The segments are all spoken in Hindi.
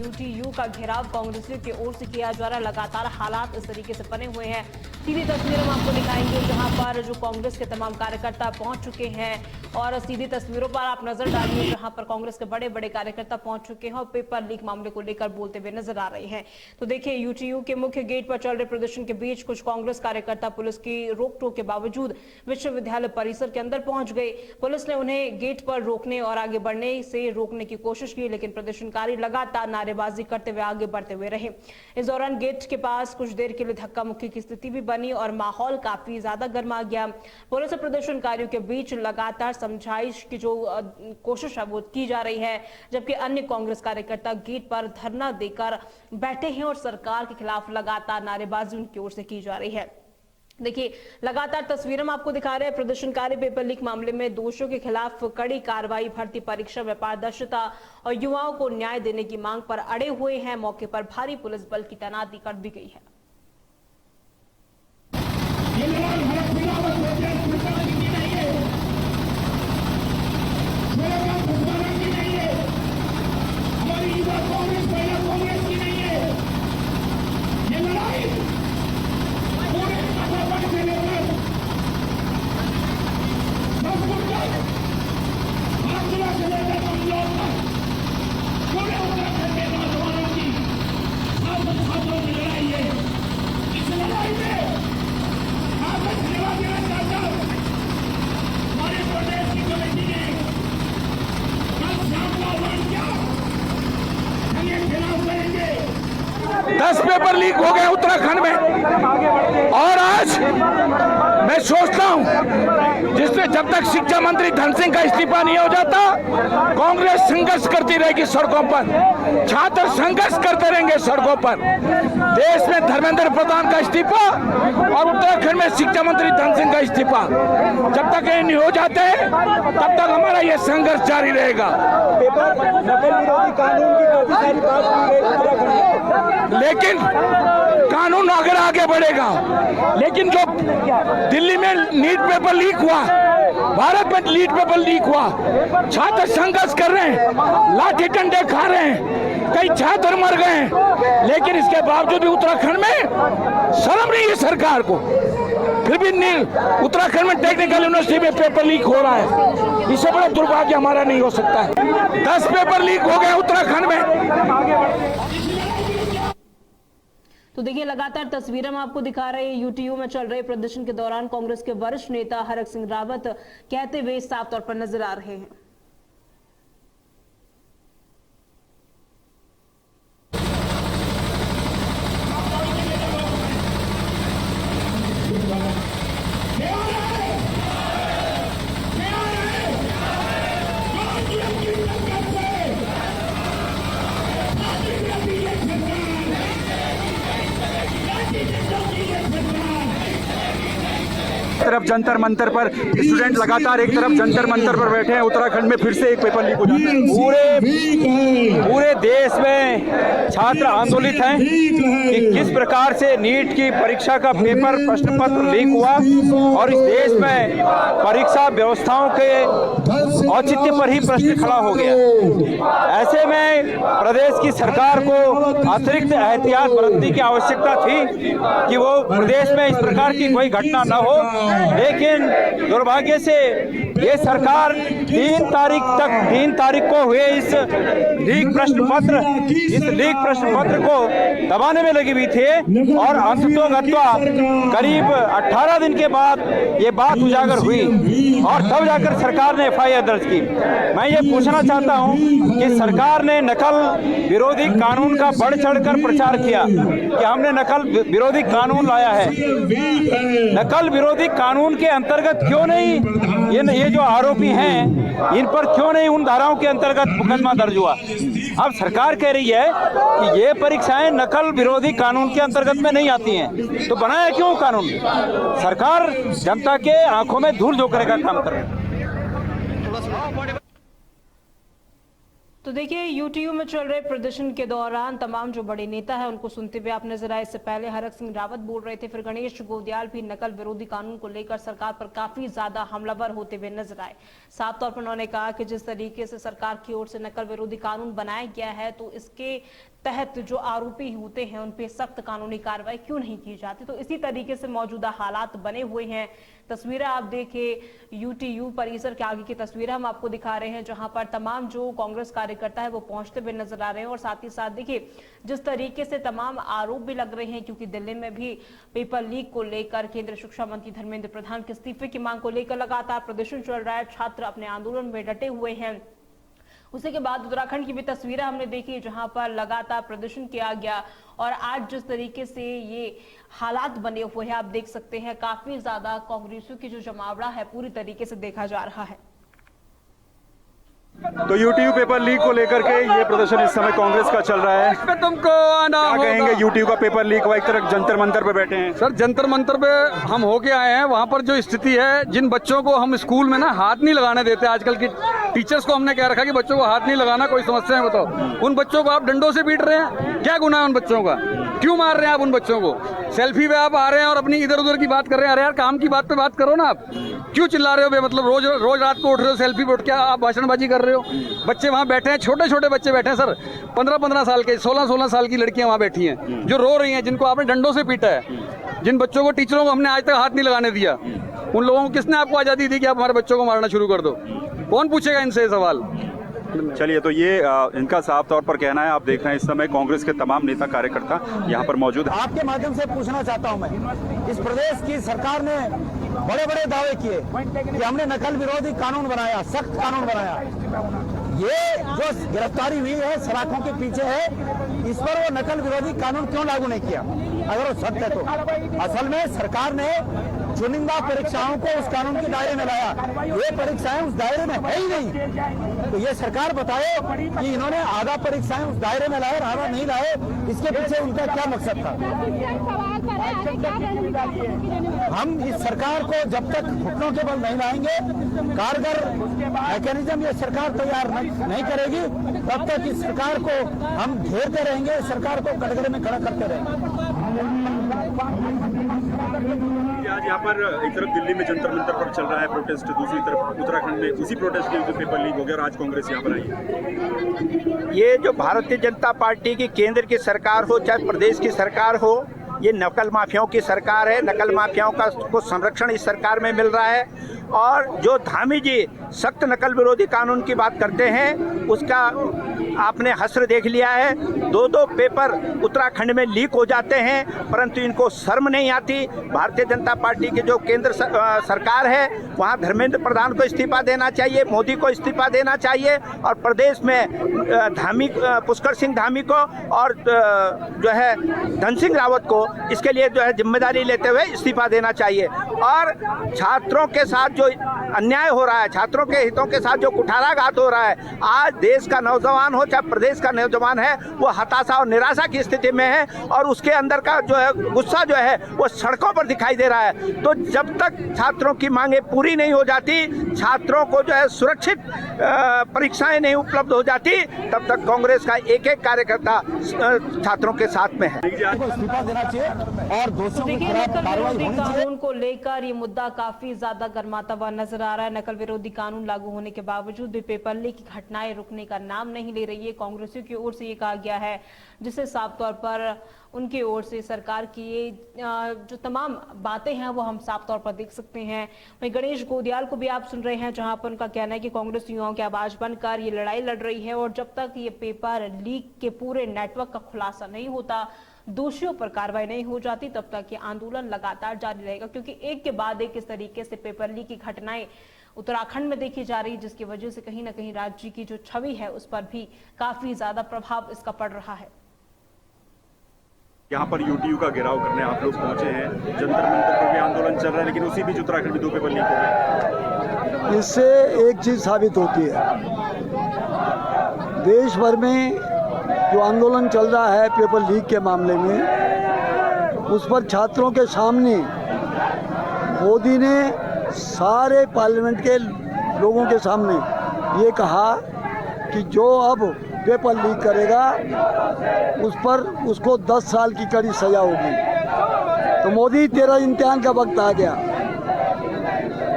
यूटीयू का घेराव कांग्रेसियों की ओर से किया जा रहा है। लगातार हालात इस तरीके से बने हुए हैं। सीधी तस्वीर हम आपको दिखाएंगे जहां पर जो कांग्रेस के तमाम कार्यकर्ता पहुंच चुके हैं और सीधी तस्वीरों पर आप नजर डालिए जहां पर कांग्रेस के बड़े बड़े कार्यकर्ता पहुंच चुके हैं और पेपर लीक मामले को लेकर बोलते हुए नजर आ रहे हैं। तो देखिए, यूटीयू के मुख्य गेट पर चल रहे प्रदर्शन के बीच कुछ कांग्रेस कार्यकर्ता पुलिस की रोक टोक के बावजूद विश्वविद्यालय परिसर के अंदर पहुंच गए। पुलिस ने उन्हें गेट पर रोकने और आगे बढ़ने से रोकने की कोशिश की, लेकिन प्रदर्शनकारी लगातार नारेबाजी करते हुए आगे बढ़ते हुए रहे। इस दौरान गेट के पास कुछ देर के लिए धक्का मुक्की की स्थिति भी बनी और माहौल काफी ज्यादा गर्मा गया। पुलिस और प्रदर्शनकारियों के बीच लगातार समझाइश की जो कोशिश है वो की जा रही है, जबकि अन्य कांग्रेस कार्यकर्ता गेट पर धरना देकर बैठे हैं और सरकार के खिलाफ लगातार नारेबाजी उनकी ओर से की जा रही है। देखिए, लगातार तस्वीरें हम आपको दिखा रहे हैं। प्रदर्शनकारी पेपर लीक मामले में दोषियों के खिलाफ कड़ी कार्रवाई, भर्ती परीक्षा में पारदर्शिता और युवाओं को न्याय देने की मांग पर अड़े हुए हैं। मौके पर भारी पुलिस बल की तैनाती कर दी गई है। दस पेपर लीक हो गए उत्तराखंड में और आज मैं सोचता हूं जिससे जब तक शिक्षा मंत्री धन सिंह का इस्तीफा नहीं हो जाता कांग्रेस संघर्ष करती रहेगी सड़कों पर, छात्र संघर्ष करते रहेंगे सड़कों पर। देश में धर्मेंद्र प्रधान का इस्तीफा और उत्तराखंड में शिक्षा मंत्री धन सिंह का इस्तीफा जब तक ये नहीं हो जाते तब तक हमारा ये संघर्ष जारी रहेगा। लेकिन कानून अगर आगे बढ़ेगा, लेकिन जो दिल्ली में नीट पेपर लीक हुआ, भारत में नीट पेपर लीक हुआ, छात्र संघर्ष कर रहे हैं, लाठी डंडे खा रहे हैं, कई छात्र मर गए हैं, लेकिन इसके बावजूद भी उत्तराखंड में शर्म नहीं है सरकार को। फिर भी उत्तराखंड में टेक्निकल यूनिवर्सिटी में पेपर लीक हो रहा है, इससे बड़ा दुर्भाग्य हमारा नहीं हो सकता है। 10 पेपर लीक हो गए उत्तराखंड में। तो देखिए, लगातार तस्वीरें हम आपको दिखा रहे हैं। यूटीयू में चल रहे प्रदर्शन के दौरान कांग्रेस के वरिष्ठ नेता हरक सिंह रावत कहते हुए साफ तौर पर नजर आ रहे हैं। तरफ जंतर मंतर पर स्टूडेंट लगातार एक तरफ जंतर मंतर पर बैठे हैं। उत्तराखंड में फिर से एक पेपर लीक हो जाता है। पूरे देश में छात्र आंदोलित हैं कि किस प्रकार से नीट की परीक्षा का पेपर प्रश्न पत्र लीक हुआ और इस देश में परीक्षा व्यवस्थाओं के औचित्य पर ही प्रश्न खड़ा हो गया। ऐसे में प्रदेश की सरकार को अतिरिक्त एहतियात बरतने की आवश्यकता थी कि वो प्रदेश में इस प्रकार की कोई घटना न हो, लेकिन दुर्भाग्य से ये सरकार 3 तारीख को हुए इस लीक प्रश्न पत्र को दबाने में लगी हुई थी और अंततोगत्वा करीब 18 दिन के बाद ये बात उजागर हुई और तब जाकर सरकार ने एफआईआर दर्ज की। मैं ये पूछना चाहता हूँ कि सरकार ने नकल विरोधी कानून का बढ़ चढ़कर प्रचार किया कि हमने नकल विरोधी कानून लाया है। नकल विरोधी कानून के अंतर्गत क्यों नहीं ये जो आरोपी हैं इन पर क्यों नहीं उन धाराओं के अंतर्गत मुकदमा दर्ज हुआ? अब सरकार कह रही है कि ये परीक्षाएं नकल विरोधी कानून के अंतर्गत में नहीं आती हैं, तो बनाया क्यों कानून? सरकार जनता के आंखों में धूल झोंकने का काम कर रही है। तो देखिए, यूटीयू में चल रहे प्रदर्शन के दौरान तमाम जो बड़े नेता हैं उनको सुनते हुए आप नजर आए। इससे पहले हरक सिंह रावत बोल रहे थे, फिर गणेश गोदियाल भी नकल विरोधी कानून को लेकर सरकार पर काफी ज्यादा हमलावर होते हुए नजर आए। साफ तौर पर उन्होंने कहा कि जिस तरीके से सरकार की ओर से नकल विरोधी कानून बनाया गया है तो इसके तहत जो आरोपी होते हैं उन पे सख्त कानूनी कार्रवाई क्यों नहीं की जाती। तो इसी तरीके से मौजूदा हालात बने हुए हैं। तस्वीरें आप देखिए, यूटीयू परिसर के आगे की तस्वीरें हम आपको दिखा रहे हैं, जहां पर तमाम जो कांग्रेस कार्यकर्ता है वो पहुंचते हुए नजर आ रहे हैं। और साथ ही साथ देखिए जिस तरीके से तमाम आरोप भी लग रहे हैं, क्योंकि दिल्ली में भी पेपर लीक को लेकर केंद्रीय शिक्षा मंत्री धर्मेंद्र प्रधान के इस्तीफे की मांग को लेकर लगातार प्रदर्शन चल रहा है। छात्र अपने आंदोलन में डटे हुए हैं। उसी के बाद उत्तराखंड की भी तस्वीरें हमने देखी, जहां पर लगातार प्रदर्शन किया गया। और आज जिस तरीके से ये हालात बने हुए हैं, आप देख सकते हैं काफी ज्यादा कांग्रेसियों की जो जमावड़ा है पूरी तरीके से देखा जा रहा है। तो यूट्यूब पेपर लीक को लेकर के ये प्रदर्शन इस समय कांग्रेस का चल रहा है। तुमको आना क्या होगा। कहेंगे? यूट्यूब का पेपर लीक हुआ, एक तरफ जंतर मंतर पे बैठे हैं। सर जंतर मंतर पे हम होके आए हैं। वहाँ पर जो स्थिति है, जिन बच्चों को हम स्कूल में ना हाथ नहीं लगाने देते, आजकल की टीचर्स को हमने कह रखा कि बच्चों को हाथ नहीं लगाना, कोई समस्या है बताओ। उन बच्चों को आप डंडों से पीट रहे हैं, क्या गुनाह है उन बच्चों का? क्यों मार रहे हैं आप उन बच्चों को? सेल्फी पे आप आ रहे हैं और अपनी इधर उधर की बात कर रहे हैं। अरे यार काम की बात पे बात करो ना। आप क्यों चिल्ला रहे हो? मतलब रोज रात को उठ रहे हो, सेल्फी पे उठ के आप भाषणबाजी कर रहे हो। बच्चे वहाँ बैठे हैं, छोटे छोटे बच्चे बैठे हैं सर, 15-15 साल के, 16-16 साल की लड़कियां वहाँ बैठी हैं जो रो रही हैं, जिनको आपने डंडों से पीटा है। जिन बच्चों को, टीचरों को हमने आज तक हाथ नहीं लगाने दिया, उन लोगों को किसने आपको आज़ादी दी कि आप हमारे बच्चों को मारना शुरू कर दो? कौन पूछेगा इनसे सवाल? चलिए, तो ये इनका साफ तौर पर कहना है। आप देख रहे हैं इस समय कांग्रेस के तमाम नेता कार्यकर्ता यहाँ पर मौजूद हैं। आपके माध्यम से पूछना चाहता हूं मैं, इस प्रदेश की सरकार ने बड़े बड़े दावे किए कि हमने नकल विरोधी कानून बनाया, सख्त कानून बनाया। ये जो गिरफ्तारी हुई है सलाखों के पीछे है, इस पर वो नकल विरोधी कानून क्यों लागू नहीं किया? अगर वो सत्य है तो असल में सरकार ने चुनिंदा परीक्षाओं को उस कानून के दायरे में लाया। ये परीक्षाएं उस दायरे में है ही नहीं। तो ये सरकार बताए कि इन्होंने आधा परीक्षाएं उस दायरे में लाए और आधा नहीं लाए, इसके पीछे उनका क्या मकसद था? हम इस सरकार को जब तक घुटनों के बल नहीं लाएंगे, कारगर मैकेनिज्म ये सरकार तैयार नहीं करेगी, तब तक इस सरकार को हम घेरते रहेंगे, सरकार को कटघरे में खड़ा करते रहेंगे। आज यहाँ पर एक तरफ दिल्ली में जंतर मंतर पर चल रहा है प्रोटेस्ट, दूसरी तरफ उत्तराखंड में उसी प्रोटेस्ट के जो पेपर लीक हो गया और आज कांग्रेस यहाँ पर आई है। ये जो भारतीय जनता पार्टी की केंद्र की सरकार हो चाहे प्रदेश की सरकार हो, ये नकल माफियाओं की सरकार है। नकल माफियाओं का को संरक्षण इस सरकार में मिल रहा है। और जो धामी जी सख्त नकल विरोधी कानून की बात करते हैं, उसका आपने हस्र देख लिया है। 2-2 पेपर उत्तराखंड में लीक हो जाते हैं, परंतु इनको शर्म नहीं आती। भारतीय जनता पार्टी की जो केंद्र सरकार है, वहाँ धर्मेंद्र प्रधान को इस्तीफा देना चाहिए, मोदी को इस्तीफा देना चाहिए, और प्रदेश में धामी पुष्कर सिंह धामी को और जो है धन सिंह रावत को इसके लिए जो है जिम्मेदारी लेते हुए इस्तीफा देना चाहिए। और छात्रों के साथ जो अन्याय हो रहा है, छात्रों के हितों के साथ जो कुठाराघात हो रहा है, आज देश का नौजवान हो चाहे प्रदेश का नौजवान है, वो हताशा और निराशा की स्थिति में है और उसके अंदर का जो है गुस्सा जो है वो सड़कों पर दिखाई दे रहा है। तो जब तक छात्रों की मांगे पूरी नहीं हो जाती, छात्रों को जो है सुरक्षित परीक्षाएं नहीं उपलब्ध हो जाती, तब तक कांग्रेस का एक एक कार्यकर्ता छात्रों के साथ में है। इस्तीफा देना चाहिए और दोषियों के देखिए, खिलाफ नकल कार्रवाई विरोधी होनी चाहिए। कानून को लेकर ये मुद्दा काफी ज्यादा गर्माता हुआ नजर आ रहा है। नकल विरोधी कानून लागू होने के बावजूद भी पेपर लीक की घटनाएं रुकने का नाम नहीं ले रही है। कांग्रेसियों की ओर से ये कहा गया है, जिससे साफ तौर पर उनकी ओर से सरकार की ये जो तमाम बातें हैं वो हम साफ तौर पर देख सकते हैं। वहीं गणेश गोदियाल को भी आप सुन रहे हैं, जहां पर उनका कहना है कि कांग्रेस युवाओं की आवाज बनकर ये लड़ाई लड़ रही है और जब तक ये पेपर लीक के पूरे नेटवर्क का खुलासा नहीं होता, दोषियों पर कार्रवाई नहीं हो जाती, तब तक ये आंदोलन लगातार जारी रहेगा। क्योंकि एक के बाद एक इस तरीके से पेपर लीक की घटनाएं उत्तराखंड में देखी जा रही, जिसकी वजह से कहीं ना कहीं राज्य की जो छवि है उस पर भी काफी ज्यादा प्रभाव इसका पड़ रहा है। यहाँ पर यूटीयू का घेराव करने आप लोग पहुंचे हैं, जंतर मंतर पर भी आंदोलन चल रहा है, लेकिन उसी बीच उत्तराखंड में 2 पेपर लीक हो गए। इससे एक चीज साबित होती है, देश भर में जो आंदोलन चल रहा है पेपर लीक के मामले में, उस पर छात्रों के सामने मोदी ने सारे पार्लियामेंट के लोगों के सामने ये कहा कि जो अब पेपर लीक करेगा उस पर उसको 10 साल की कड़ी सजा होगी। तो मोदी, तेरा इम्तिहान का वक्त आ गया।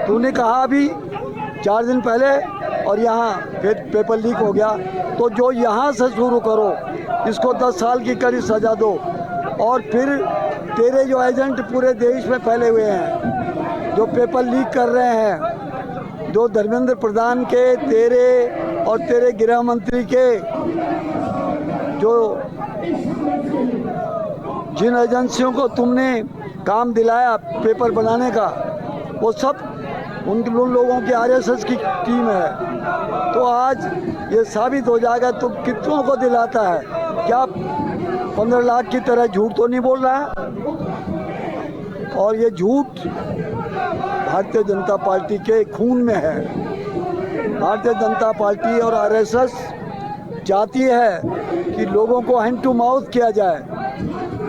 तूने कहा अभी 4 दिन पहले और यहाँ फिर पेपर लीक हो गया, तो जो यहाँ से शुरू करो इसको 10 साल की कड़ी सजा दो। और फिर तेरे जो एजेंट पूरे देश में फैले हुए हैं, जो पेपर लीक कर रहे हैं, जो धर्मेंद्र प्रधान के, तेरे और तेरे गृह मंत्री के, जो जिन एजेंसियों को तुमने काम दिलाया पेपर बनाने का, वो सब उन लोगों की आरएसएस की टीम है। तो आज ये साबित हो जाएगा तुम कितनों को दिलाता है। क्या 15 लाख की तरह झूठ तो नहीं बोल रहा है? और ये झूठ भारतीय जनता पार्टी के खून में है। भारतीय जनता पार्टी और आरएसएस चाहती है कि लोगों को हैंड टू माउथ किया जाए,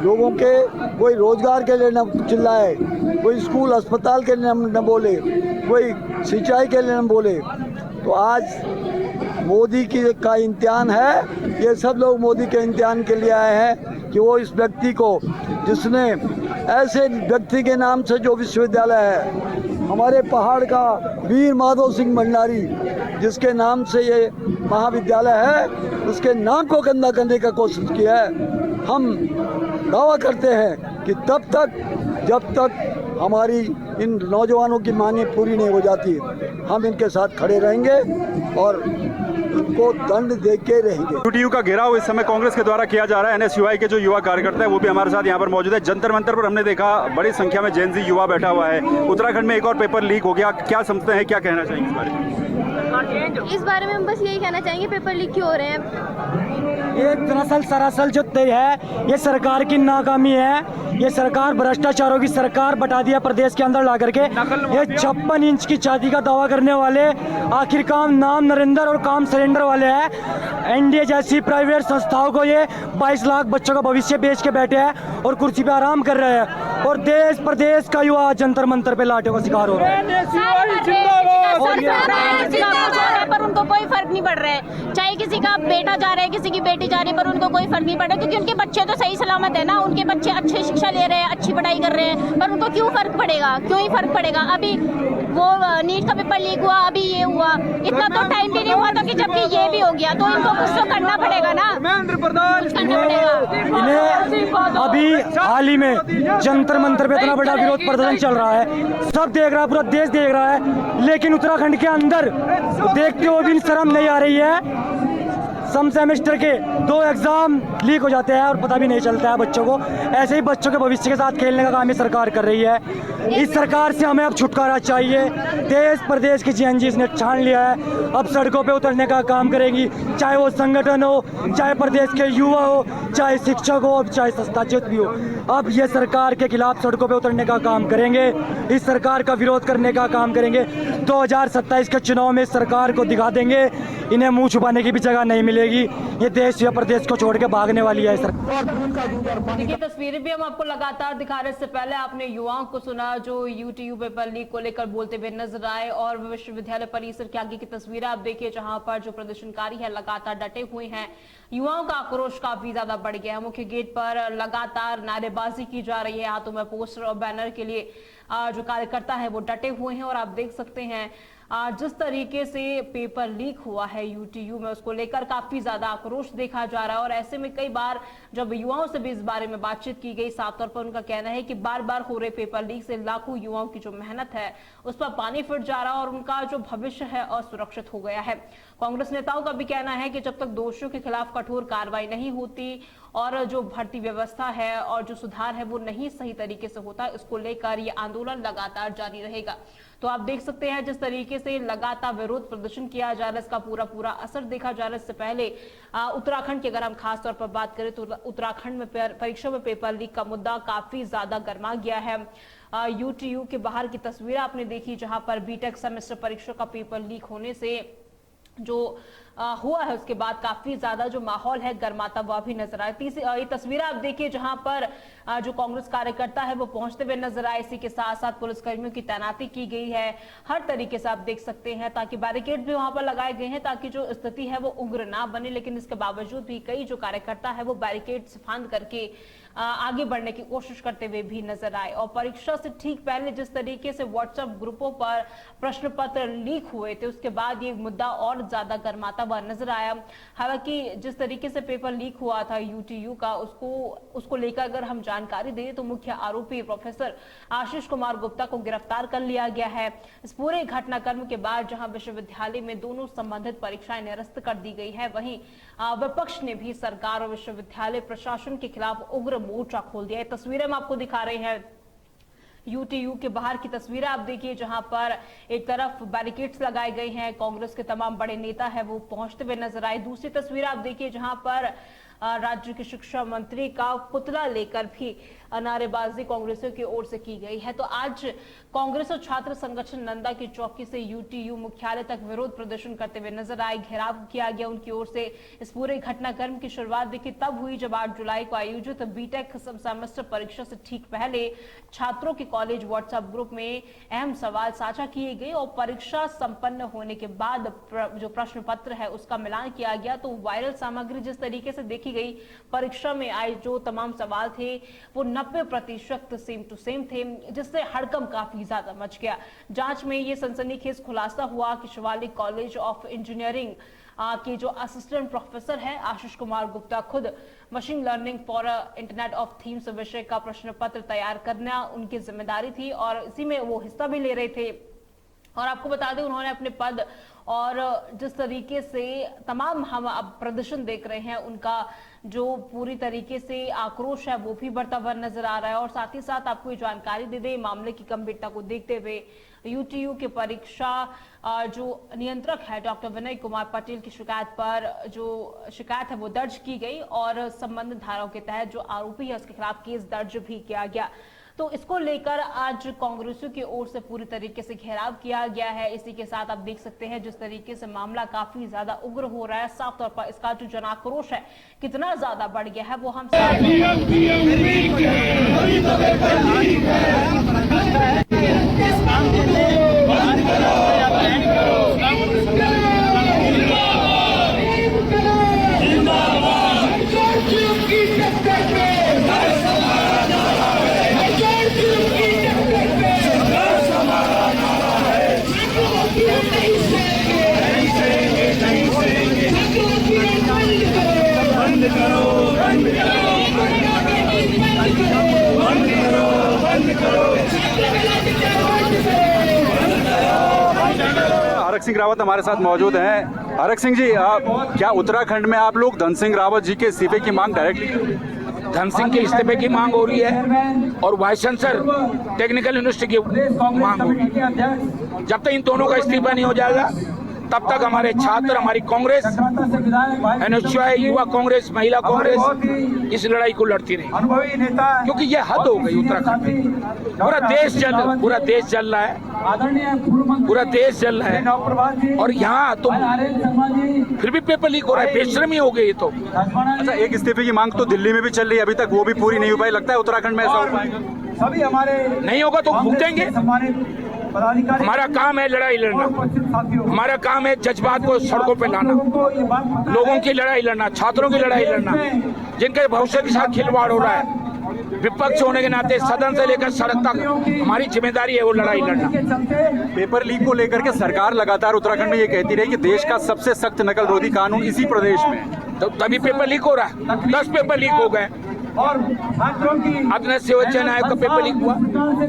लोगों के कोई रोजगार के लिए न चिल्लाए, कोई स्कूल अस्पताल के लिए न बोले, कोई सिंचाई के लिए न बोले। तो आज मोदी का इम्तिहान है। ये सब लोग मोदी के इम्तिहान के लिए आए हैं कि वो इस व्यक्ति को, जिसने ऐसे व्यक्ति के नाम से जो विश्वविद्यालय है, हमारे पहाड़ का वीर माधव सिंह भंडारी जिसके नाम से ये महाविद्यालय है, उसके नाम को गंदा करने का कोशिश किया है। हम दावा करते हैं कि तब तक जब तक हमारी इन नौजवानों की मांगें पूरी नहीं हो जाती, हम इनके साथ खड़े रहेंगे और इनको दंड दे के रहेंगे। यूटीयू का घेराव इस समय कांग्रेस के द्वारा किया जा रहा है। एनएसयूआई के जो युवा कार्यकर्ता है वो भी हमारे साथ यहाँ पर मौजूद है। जंतर मंतर पर हमने देखा बड़ी संख्या में जेन ज़ी युवा बैठा हुआ है। उत्तराखंड में एक और पेपर लीक हो गया, क्या समझते हैं, क्या कहना चाहेंगे इस बारे में? इस बारे में हम बस यही कहना चाहेंगे, पेपर लीक क्यों हो रहे हैं। ये दरअसल सरासल जो तय है, ये सरकार की नाकामी है। ये सरकार भ्रष्टाचारों की सरकार बता दिया प्रदेश के अंदर ला करके। ये 56 इंच की छाती का दावा करने वाले आखिरकार नाम नरेंद्र और काम सरेंडर वाले हैं। एनडीए जैसी प्राइवेट संस्थाओं को ये 22 लाख बच्चों का भविष्य बेच के बैठे हैं और कुर्सी पे आराम कर रहे हैं। और देश प्रदेश का युवा जंतर मंतर पे लाठों का शिकार हो रहा है। पर उनको कोई फर्क नहीं पड़ रहा है। चाहे किसी का बेटा जा रहा है, किसी की बेटी जा रही है, पर उनको कोई फर्क नहीं पड़ रहा, क्योंकि उनके बच्चे तो सही सलामत है ना। उनके बच्चे अच्छी शिक्षा ले रहे हैं, अच्छी पढ़ाई कर रहे हैं, पर उनको क्यों फर्क पड़ेगा? क्यों ही फर्क पड़ेगा? अभी वो नीट का पेपर लीक हुआ, अभी ये हुआ, इतना तो टाइम भी नहीं हुआ था कि जबकि ये भी हो गया, तो इनको कुछ तो करना पड़ेगा ना। इन्हें अभी हाल ही में जंतर मंतर पे इतना बड़ा विरोध प्रदर्शन चल रहा है, सब देख रहा है, पूरा देश देख रहा है, लेकिन उत्तराखंड के अंदर देखते हुए भी शर्म नहीं आ रही है। सम सेमेस्टर के 2 एग्जाम लीक हो जाते हैं और पता भी नहीं चलता है बच्चों को। ऐसे ही बच्चों के भविष्य के साथ खेलने का काम ये सरकार कर रही है। इस सरकार से हमें अब छुटकारा चाहिए। देश प्रदेश की जीएनजी इसने छान लिया है, अब सड़कों पे उतरने का काम करेगी, चाहे वो संगठन हो, चाहे प्रदेश के युवा हो, चाहे शिक्षक हो, चाहे संस्थाचित भी हो। अब ये सरकार के खिलाफ सड़कों पे उतरने का काम करेंगे, इस सरकार का विरोध करने का काम करेंगे। 2027 के चुनाव में सरकार को दिखा देंगे इन्हें मुंह छुपाने की भी जगह नहीं मिलेगी। ये देश या प्रदेश को छोड़ के भागने वाली है सरकार। देखिए तस्वीरें भी हम आपको लगातार दिखा रहे। इससे पहले आपने युवाओं को सुना जो यूटीयू पेपर लीक को लेकर बोलते हुए नजर आए, और विश्वविद्यालय परिसर के आगे की तस्वीरें आप देखिए जहां पर जो प्रदर्शनकारी है लगातार डटे हुए हैं। युवाओं का आक्रोश काफी ज्यादा बढ़ गया है। मुख्य गेट पर लगातार नारेबाजी की जा रही है, हाथों में पोस्टर और बैनर के लिए जो कार्यकर्ता है वो डटे हुए हैं। और आप देख सकते हैं जिस तरीके से पेपर लीक हुआ है यूटीयू में, उसको लेकर काफी ज्यादा आक्रोश देखा जा रहा है। और ऐसे में कई बार जब युवाओं से भी इस बारे में बातचीत की गई, साफ तौर पर उनका कहना है कि बार बार हो रहे पेपर लीक से लाखों युवाओं की जो मेहनत है उस पर पानी फिर जा रहा है और उनका जो भविष्य है असुरक्षित हो गया है। कांग्रेस नेताओं का भी कहना है कि जब तक दोषियों के खिलाफ कठोर कार्रवाई नहीं होती और जो भर्ती व्यवस्था है और जो सुधार है वो नहीं सही तरीके से होता, इसको लेकर ये आंदोलन लगातार जारी रहेगा। तो आप देख सकते हैं जिस तरीके से लगातार विरोध प्रदर्शन किया जा रहा है, इसका पूरा पूरा असर देखा जा रहा है। इससे पहले उत्तराखंड की अगर हम खास तौर पर बात करें तो उत्तराखंड में परीक्षा में पेपर लीक का मुद्दा काफी ज्यादा गर्मा गया है। यूटीयू के बाहर की तस्वीर आपने देखी जहां पर बीटेक सेमेस्टर परीक्षा का पेपर लीक होने से जो हुआ है उसके बाद काफी ज्यादा जो माहौल है गर्माता हुआ भी नजर आया। ये तस्वीर आप देखिए जहां पर जो कांग्रेस कार्यकर्ता है वो पहुंचते हुए नजर आए। इसी के साथ साथ पुलिसकर्मियों की तैनाती की गई है, हर तरीके से आप देख सकते हैं, ताकि बैरिकेड भी वहां पर लगाए गए हैं ताकि जो स्थिति है वो उग्र ना बने। लेकिन इसके बावजूद भी कई जो कार्यकर्ता है वो बैरिकेड से फांद करके आगे बढ़ने की कोशिश करते हुए भी नजर आए। और परीक्षा से ठीक पहले जिस तरीके से व्हाट्सएप ग्रुपों पर प्रश्न पत्र लीक हुए थे उसके बाद ये मुद्दा और ज्यादा गर्माता हुआ नजर आया। हालांकि जिस तरीके से पेपर लीक हुआ था यूटीयू का, उसको लेकर अगर हम जानकारी दें तो मुख्य आरोपी प्रोफेसर आशीष कुमार गुप्ता को गिरफ्तार कर लिया गया है। इस पूरे घटनाक्रम के बाद जहां विश्वविद्यालय में दोनों संबंधित परीक्षाएं निरस्त कर दी गई है, वहीं विपक्ष ने भी सरकार और विश्वविद्यालय प्रशासन के खिलाफ उग्र मोर्चा खोल दिया है। तस्वीरें हम आपको दिखा रहे हैं यूटीयू के बाहर की तस्वीरें आप देखिए, जहां पर एक तरफ बैरिकेड्स लगाए गए हैं, कांग्रेस के तमाम बड़े नेता है वो पहुंचते हुए नजर आए। दूसरी तस्वीर आप देखिए जहां पर राज्य के शिक्षा मंत्री का पुतला लेकर भी नारेबाजी कांग्रेसियों की ओर से की गई है। तो आज कांग्रेस और छात्र संगठन नंदा की चौकी से यूटीयू मुख्यालय तक विरोध प्रदर्शन करते हुए नजर आए। घेराव किया गया उनकी ओर से। इस पूरे घटनाक्रम की शुरुआत देखिए तब हुई जब 8 जुलाई को आयोजित बीटेक सेमेस्टर परीक्षा से ठीक पहले छात्रों के कॉलेज व्हाट्सएप ग्रुप में अहम सवाल साझा किए गए और परीक्षा संपन्न होने के बाद जो प्रश्न पत्र है उसका मिलान किया गया। तो वायरल सामग्री जिस तरीके से देखी गई, परीक्षा में आए जो तमाम सवाल थे वो 90% सेम टू सेम थे, जिससे हड़कंप काफी ज्यादा मच गया। जांच में ये सनसनीखेज खुलासा हुआ कि शिवालिक कॉलेज ऑफ इंजीनियरिंग के जो असिस्टेंट प्रोफेसर है आशीष कुमार गुप्ता खुद machine learning for internet of things विषय का प्रश्न पत्र तैयार करना उनकी जिम्मेदारी थी और इसी में वो हिस्सा भी ले रहे थे। और आपको बता दें उन्होंने अपने पद और जिस तरीके से तमाम हम अब प्रदर्शन देख रहे हैं, उनका जो पूरी तरीके से आक्रोश है वो भी बढ़ता हुआ नजर आ रहा है। और साथ ही साथ आपको ये जानकारी दे दें, मामले की गंभीरता को देखते हुए यूटीयू के परीक्षा जो नियंत्रक है डॉक्टर विनय कुमार पटेल की शिकायत पर जो शिकायत है वो दर्ज की गई और संबंधित धाराओं के तहत जो आरोपी है उसके खिलाफ केस दर्ज भी किया गया। तो इसको लेकर आज कांग्रेसियों की ओर से पूरी तरीके से घेराव किया गया है। इसी के साथ आप देख सकते हैं जिस तरीके से मामला काफी ज्यादा उग्र हो रहा है, साफ तौर पर इसका जो जनाक्रोश है कितना ज्यादा बढ़ गया है वो हम आरक सिंह रावत हमारे साथ मौजूद हैं। आरक सिंह जी, क्या उत्तराखंड में आप लोग धन सिंह रावत जी के इस्तीफे की मांग डायरेक्टली? धन सिंह के इस्तीफे की मांग हो रही है और वाइस चांसलर टेक्निकल यूनिवर्सिटी की मांग हो रही है। जब तक इन दोनों का इस्तीफा नहीं हो जाएगा तब तक हमारे छात्र, हमारी कांग्रेस, एनएसयूआई, युवा कांग्रेस, महिला कांग्रेस इस लड़ाई को लड़ती रही, क्योंकि ये हद हो गई उत्तराखंड में। पूरा देश जल रहा है, पूरा देश जल रहा है और यहाँ तो फिर भी पेपर लीक हो रहा है। बेशर्मी हो गई तो। अच्छा, एक इस्तीफे की मांग तो दिल्ली में भी चल रही है, अभी तक वो भी पूरी नहीं हो पाई। लगता है उत्तराखंड में ऐसा हो पाएगा? सभी हमारे नहीं होगा तो भुगतेंगे। हमारा काम है लड़ाई लड़ना, हमारा काम है जज्बात को सड़कों पे लाना, लोगों की लड़ाई लड़ना, छात्रों की लड़ाई लड़ना, जिनके भविष्य के साथ खिलवाड़ हो रहा है। विपक्ष होने के नाते सदन से लेकर सड़क तक हमारी जिम्मेदारी है वो लड़ाई लड़ना। पेपर लीक को लेकर के सरकार लगातार उत्तराखंड में ये कहती रही कि देश का सबसे सख्त नकल रोधी कानून इसी प्रदेश में, तो तभी पेपर लीक हो रहा है। 10 पेपर लीक हो गए। और अपने सेवचयन आयोग का पेपर लीक हुआ,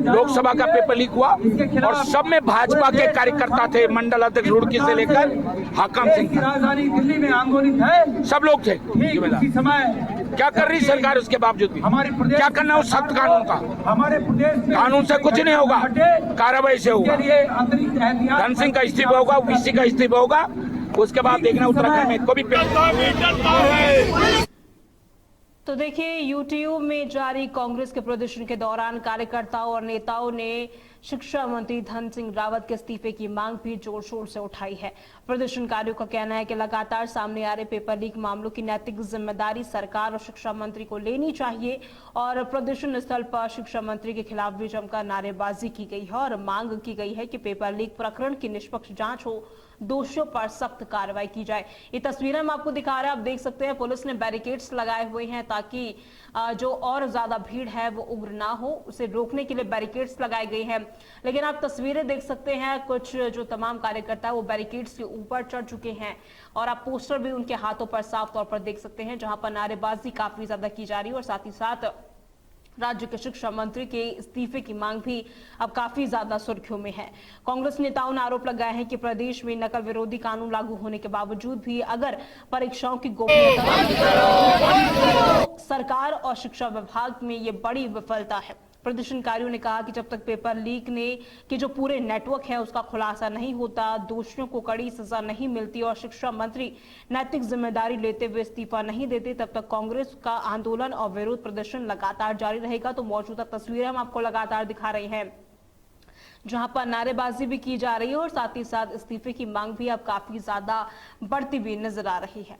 लोकसभा का पेपर लीक हुआ और सब में भाजपा के कार्यकर्ता थे, मंडल अध्यक्ष रुड़की से लेकर हाकम सिंह, राजधानी दिल्ली में आंदोलित है, सब लोग थे। क्या कर रही सरकार उसके बावजूद भी? क्या करना उस सख्त कानून का? हमारे प्रदेश कानून से कुछ नहीं होगा, कार्रवाई से होगा। धन सिंह का इस्तीफा होगा, ओबीसी का इस्तीफा होगा, उसके बाद देखना उत्तराखंड में कोई भी। तो देखिए यूटीयू में जारी कांग्रेस के प्रदर्शन के दौरान कार्यकर्ताओं और नेताओं ने शिक्षा मंत्री धन सिंह रावत के इस्तीफे की मांग भी जोर शोर से उठाई है। प्रदर्शनकारियों का कहना है कि लगातार सामने आ रहे पेपर लीक मामलों की नैतिक जिम्मेदारी सरकार और शिक्षा मंत्री को लेनी चाहिए और प्रदर्शन स्थल पर शिक्षा मंत्री के खिलाफ भी जमकर नारेबाजी की गई है और मांग की गई है कि पेपर लीक प्रकरण की निष्पक्ष जांच हो, दोषियों पर सख्त कार्रवाई की जाए। ये तस्वीरें हम आपको दिखा रहे हैं, आप देख सकते हैं पुलिस ने बैरिकेड्स लगाए हुए हैं ताकि जो और ज्यादा भीड़ है वो उग्र ना हो, उसे रोकने के लिए बैरिकेड्स लगाए गए हैं। लेकिन आप तस्वीरें देख सकते हैं, कुछ जो तमाम कार्यकर्ता वो बैरिकेड्स के ऊपर चढ़ चुके हैं और आप पोस्टर भी उनके हाथों पर साफ तौर पर देख सकते हैं, जहां पर नारेबाजी काफी ज्यादा की जा रही है और साथ ही साथ राज्य के शिक्षा मंत्री के इस्तीफे की मांग भी अब काफी ज्यादा सुर्खियों में है। कांग्रेस नेताओं ने आरोप लगाया है कि प्रदेश में नकल विरोधी कानून लागू होने के बावजूद भी अगर परीक्षाओं की गोपनीयता तो सरकार और शिक्षा विभाग में ये बड़ी विफलता है। प्रदर्शनकारियों ने कहा कि जब तक पेपर लीक के जो पूरे नेटवर्क है उसका खुलासा नहीं होता, दोषियों को कड़ी सजा नहीं मिलती और शिक्षा मंत्री नैतिक जिम्मेदारी लेते हुए इस्तीफा नहीं देते, तब तक कांग्रेस का आंदोलन और विरोध प्रदर्शन लगातार जारी रहेगा। तो मौजूदा तस्वीरें हम आपको लगातार दिखा रहे हैं, जहां पर नारेबाजी भी की जा रही है और साथ ही साथ इस्तीफे की मांग भी अब काफी ज्यादा बढ़ती हुई नजर आ रही है।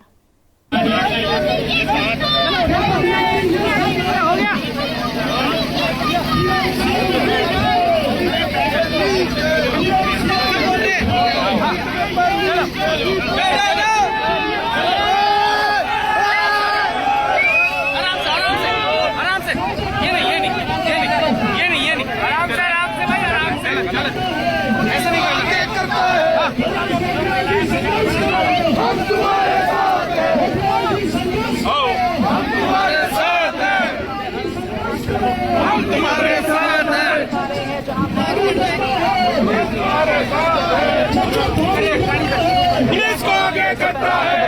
इसको आगे करता है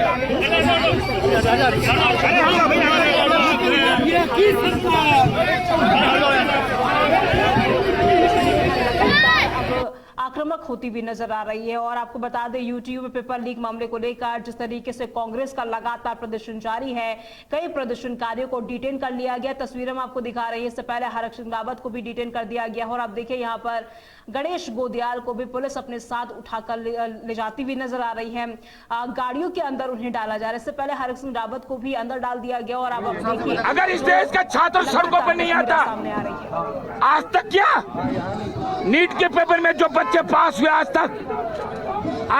आक्रामक होती हुई नजर आ रही है। और आपको बता दें, यूटीयू में पेपर लीक मामले को लेकर जिस तरीके से कांग्रेस का लगातार प्रदर्शन जारी है, कई प्रदर्शनकारियों को डिटेन कर लिया गया। तस्वीरें हम आपको दिखा रही है, इससे पहले हरक सिंह रावत को भी डिटेन कर दिया गया। और आप देखिए यहाँ पर गणेश गोदियाल को भी पुलिस अपने साथ उठाकर ले जाती हुई नजर आ रही है, गाड़ियों के अंदर उन्हें डाला जा रहा है। इससे पहले हरक सिंह रावत को भी अंदर डाल दिया गया। और आप देखिए, अगर इस देश का छात्र सड़कों पर नहीं आता, सामने आ रही है। आज तक क्या नीट के पेपर में जो बच्चे पास हुए आज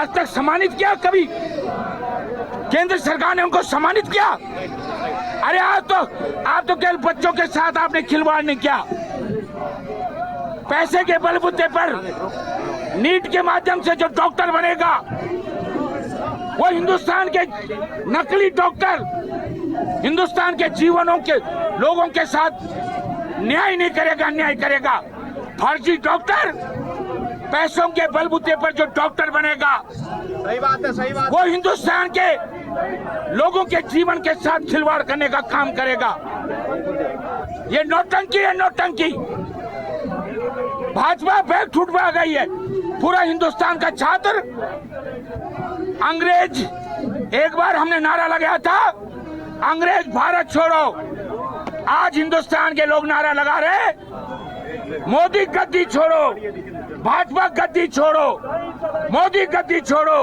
तक सम्मानित किया? कभी केंद्र सरकार ने उनको सम्मानित किया? अरे आज तो आप तो केवल बच्चों के साथ आपने खिलवाड़ नहीं किया। पैसे के बलबूते पर नीट के माध्यम से जो डॉक्टर बनेगा वो हिंदुस्तान के नकली डॉक्टर हिंदुस्तान के जीवनों के लोगों के साथ न्याय नहीं करेगा, अन्याय करेगा। फर्जी डॉक्टर पैसों के बलबूते पर जो डॉक्टर बनेगा, सही बात है, सही बात। वो हिंदुस्तान के लोगों के जीवन के साथ खिलवाड़ करने का काम करेगा। ये नौटंकी है, नौटंकी। भाजपा बैग ठुठवा गई है। पूरा हिंदुस्तान का छात्र अंग्रेज, एक बार हमने नारा लगाया था, अंग्रेज भारत छोड़ो। आज हिंदुस्तान के लोग नारा लगा रहे, मोदी गद्दी छोड़ो, भाजपा गद्दी छोड़ो, मोदी गद्दी छोड़ो।